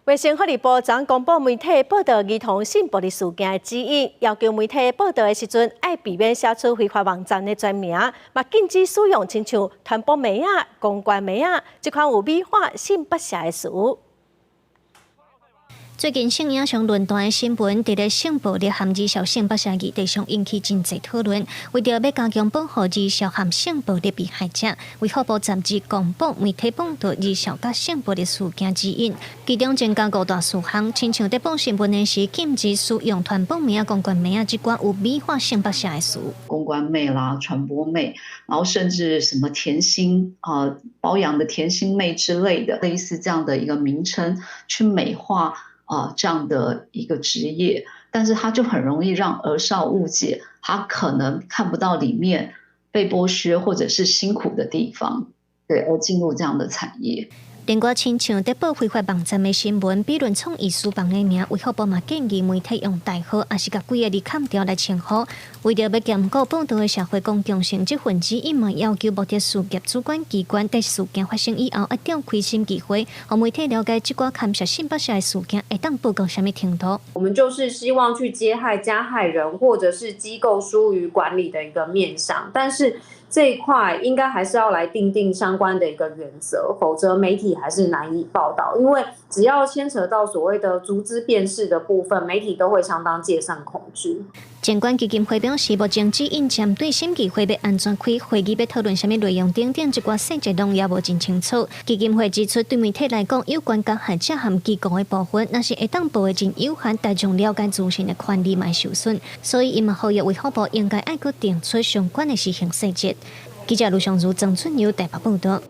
卫生福利部昨公布媒体报道儿童性暴力事件的指引，要求媒体报道的时阵，爱避免写出非法网站的全名，嘛禁止使用亲像传播名啊、公关名啊这款有美化性剥削的词。最近性影响论坛的新闻，伫咧性暴力含儿少性剥削议题上引起真侪讨论。为着要加强保护儿少含性暴力被害者，卫福部杂志公布媒体报道儿少甲性暴力事件指引，其中增加5大事项，亲像在报新闻的时禁止使用传播名、公关名这款有美化性剥削的词。公关妹啦、传播妹，然后甚至什么甜心保养的甜心妹之类的，类似这样的一个名称，去美化这样的一个职业，但是它就很容易让儿少误解，他可能看不到里面被剥削或者是辛苦的地方，对，而进入这样的产业。另外，亲像在报非法网站的新闻，比论创意书房的名，卫福部嘛建议媒体用代号，也是甲几个字砍掉来称呼。为着要兼顾报道的社会公共性，这份指引嘛要求目的事业主管机关在事件发生以后，一定开审机会，让媒体了解这寡含涉性剥削的事件会当报告什么程度。我们就是希望去揭害加害人或者是机构疏于管理的一个面向，但是这一块应该还是要来订定相关的一个原则，否则媒体还是难以报道。因为只要牵扯到所谓的足资辨识的部分，媒体都会相当戒慎恐惧。监管基金会表示，目前指引针对审计会要安怎开会议，要讨论什么内容等等，一寡细节拢也无真清楚。基金会指出，对媒体来讲，有关加害者和机构的部分，若是会当保卫真有限，大众了解资讯的权利嘛受损。所以，伊嘛呼吁卫福部应该爱去定出相关的施行细节。记者卢尚如、郑春友台北报道。